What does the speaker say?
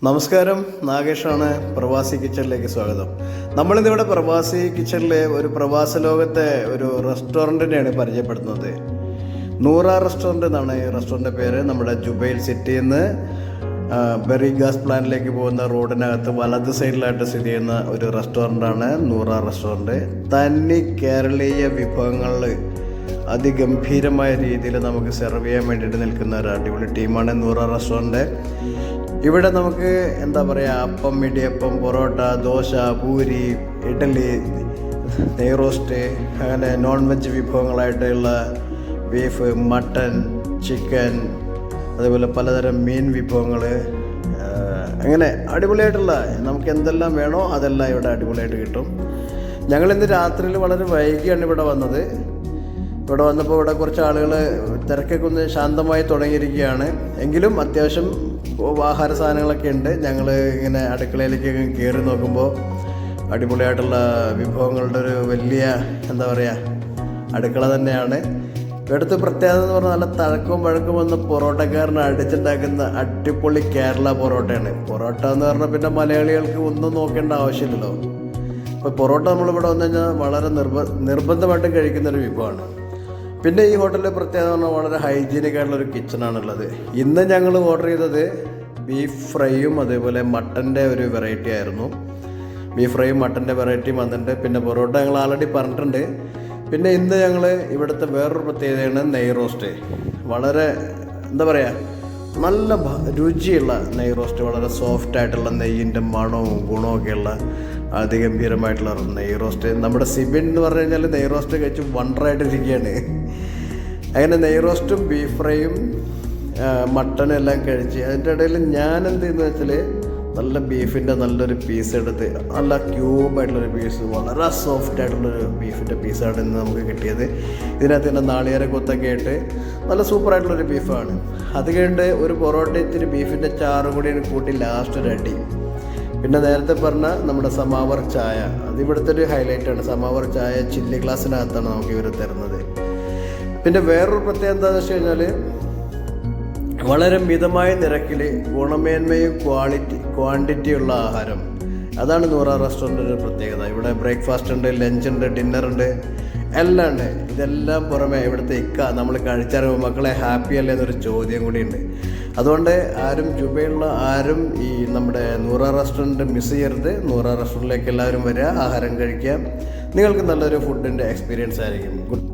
നമസ്കാരം, നാഗേഷാണ്. പ്രവാസി കിച്ചണിലേക്ക് സ്വാഗതം. നമ്മളിന്നിവിടെ പ്രവാസി കിച്ചണിലെ ഒരു പ്രവാസ ലോകത്തെ ഒരു റെസ്റ്റോറൻറ്റിനെയാണ് പരിചയപ്പെടുത്തുന്നത്. നൂറ റെസ്റ്റോറൻറ്റ് എന്നാണ് ഈ റെസ്റ്റോറൻറ്റിൻ്റെ പേര്. നമ്മുടെ ജുബൈൽ സിറ്റിയിൽ നിന്ന് ബെറി ഗ്യാസ് പ്ലാന്റിലേക്ക് പോകുന്ന റോഡിനകത്ത് വലത് സൈഡിലായിട്ട് സ്ഥിതി ചെയ്യുന്ന ഒരു റെസ്റ്റോറൻറ്റാണ് നൂറ റെസ്റ്റോറൻറ്റ്. തനി കേരളീയ വിഭവങ്ങളിൽ അതിഗംഭീരമായ രീതിയിൽ നമുക്ക് സെർവ് ചെയ്യാൻ വേണ്ടിയിട്ട് നിൽക്കുന്ന ഒരു അടിപൊളി ടീമാണ് നൂറ റെസ്റ്റോറൻറ്റ്. ഇവിടെ നമുക്ക് എന്താ പറയുക, അപ്പം, ഇടിയപ്പം, പൊറോട്ട, ദോശ, പൂരി, ഇഡ്ഡലി, നെയ്റോസ്റ്റ്, അങ്ങനെ നോൺ വെജ് വിഭവങ്ങളായിട്ടുള്ള ബീഫ്, മട്ടൻ, ചിക്കൻ, അതുപോലെ പലതരം മീൻ വിഭവങ്ങൾ, അങ്ങനെ അടിപൊളിയായിട്ടുള്ള നമുക്ക് എന്തെല്ലാം വേണോ അതെല്ലാം ഇവിടെ അടിപൊളിയായിട്ട് കിട്ടും. ഞങ്ങളിന്ന് രാത്രിയിൽ വളരെ വൈകിയാണ് ഇവിടെ വന്നത്. ഇവിടെ വന്നപ്പോൾ ഇവിടെ കുറച്ച് ആളുകൾ തിരക്കൊക്കെ ഒന്ന് ശാന്തമായി തുടങ്ങിയിരിക്കുകയാണ്. എങ്കിലും അത്യാവശ്യം ആഹാര സാധനങ്ങളൊക്കെ ഉണ്ട്. ഞങ്ങൾ ഇങ്ങനെ അടുക്കളയിലേക്ക് കയറി നോക്കുമ്പോൾ അടിപൊളിയായിട്ടുള്ള വിഭവങ്ങളുടെ ഒരു വലിയ എന്താ പറയുക അടുക്കള തന്നെയാണ്. ഇവിടുത്തെ പ്രത്യേകത എന്ന് പറഞ്ഞാൽ നല്ല തഴക്കവും പഴക്കവും വന്ന പൊറോട്ടക്കാരനെ അടിച്ചുണ്ടാക്കുന്ന അടിപൊളി കേരള പൊറോട്ടയാണ്. പൊറോട്ട എന്ന് പറഞ്ഞാൽ പിന്നെ മലയാളികൾക്ക് ഒന്നും നോക്കേണ്ട ആവശ്യമില്ലല്ലോ. അപ്പോൾ പൊറോട്ട നമ്മളിവിടെ വന്നു കഴിഞ്ഞാൽ വളരെ നിർബന്ധമായിട്ടും കഴിക്കുന്നൊരു വിഭവമാണ്. പിന്നെ ഈ ഹോട്ടലിലെ പ്രത്യേകത പറഞ്ഞാൽ വളരെ ഹൈജീനിക് ആയിട്ടുള്ളൊരു കിച്ചണാണുള്ളത്. ഇന്ന് ഞങ്ങൾ ഓർഡർ ചെയ്തത് ബീഫ് ഫ്രൈയും അതേപോലെ മട്ടൻ്റെ ഒരു വെറൈറ്റി ആയിരുന്നു. ബീഫ് ഫ്രൈയും മട്ടൻ്റെ വെറൈറ്റിയും വന്നിട്ടുണ്ട്. പിന്നെ പൊറോട്ട ഞങ്ങൾ ആൾറെഡി പറഞ്ഞിട്ടുണ്ട്. പിന്നെ ഇന്ന് ഞങ്ങൾ ഇവിടുത്തെ വേറൊരു പ്രത്യേകതയാണ് നെയ് റോസ്റ്റ്. വളരെ എന്താ പറയുക നല്ല രുചിയുള്ള നെയ് റോസ്റ്റ്, വളരെ സോഫ്റ്റായിട്ടുള്ള നെയ്യിൻ്റെ മണവും ഗുണമൊക്കെയുള്ള അതിഗംഭീരമായിട്ടുള്ള നെയ് റോസ്റ്റ്. നമ്മുടെ സിബിൻ എന്ന് പറഞ്ഞു കഴിഞ്ഞാൽ നെയ് റോസ്റ്റ് കഴിച്ച് വണ്ടറായിട്ടിരിക്കുകയാണ്. അങ്ങനെ നെയ് റോസ്റ്റും ബീഫ് ഫ്രൈയും മട്ടനും എല്ലാം കഴിച്ച് അതിൻ്റെ ഇടയിൽ ഞാൻ എന്ത് ചെയ്യുന്നത് വെച്ചാൽ നല്ല ബീഫിൻ്റെ നല്ലൊരു പീസ് എടുത്ത് നല്ല ക്യൂബായിട്ടുള്ളൊരു പീസ്, വളരെ സോഫ്റ്റായിട്ടുള്ളൊരു ബീഫിൻ്റെ പീസാണ് ഇന്ന് നമുക്ക് കിട്ടിയത്. ഇതിനകത്ത് തന്നെ നാളികേര കൊത്തൊക്കെ ആയിട്ട് നല്ല സൂപ്പറായിട്ടുള്ളൊരു ബീഫാണ്. അത് കഴിഞ്ഞിട്ട് ഒരു പൊറോട്ട ഇത്തിരി ബീഫിൻ്റെ ചാറും കൂടി കൂട്ടി ലാസ്റ്റ് ഒരു അടി. പിന്നെ നേരത്തെ പറഞ്ഞ നമ്മുടെ സമാവർ ചായ, അത് ഇവിടുത്തെ ഒരു ഹൈലൈറ്റാണ്. സമാവർ ചായ ചില്ലി ഗ്ലാസ്സിനകത്താണ് നമുക്ക് ഇവർ തരുന്നത്. പിന്നെ വേറൊരു പ്രത്യേകത എന്താണെന്ന് വെച്ച് കഴിഞ്ഞാൽ വളരെ മിതമായ നിരക്കിൽ ഗുണമേന്മയും ക്വാണ്ടിറ്റിയുള്ള ആഹാരം. അതാണ് നൂറ റെസ്റ്റോറൻറ്റിൻ്റെ പ്രത്യേകത. ഇവിടെ ബ്രേക്ക്ഫാസ്റ്റ് ഉണ്ട്, ലഞ്ചുണ്ട്, ഡിന്നറുണ്ട്, എല്ലാം ഉണ്ട്. ഇതെല്ലാം പുറമെ ഇവിടുത്തെ നമ്മൾ കഴിച്ചറിയുമ്പോൾ മക്കളെ ഹാപ്പി അല്ലേ എന്നൊരു ചോദ്യം കൂടിയുണ്ട്. അതുകൊണ്ട് ആരും ജുബൈലുള്ള ആരും ഈ നമ്മുടെ നൂറ റെസ്റ്റോറൻറ്റ് മിസ് ചെയ്യരുത്. നൂറ റെസ്റ്റോറൻറ്റിലേക്ക് എല്ലാവരും വരിക, ആഹാരം കഴിക്കാം. നിങ്ങൾക്ക് നല്ലൊരു ഫുഡിൻ്റെ എക്സ്പീരിയൻസ് ആയിരിക്കും. ഗുഡ്.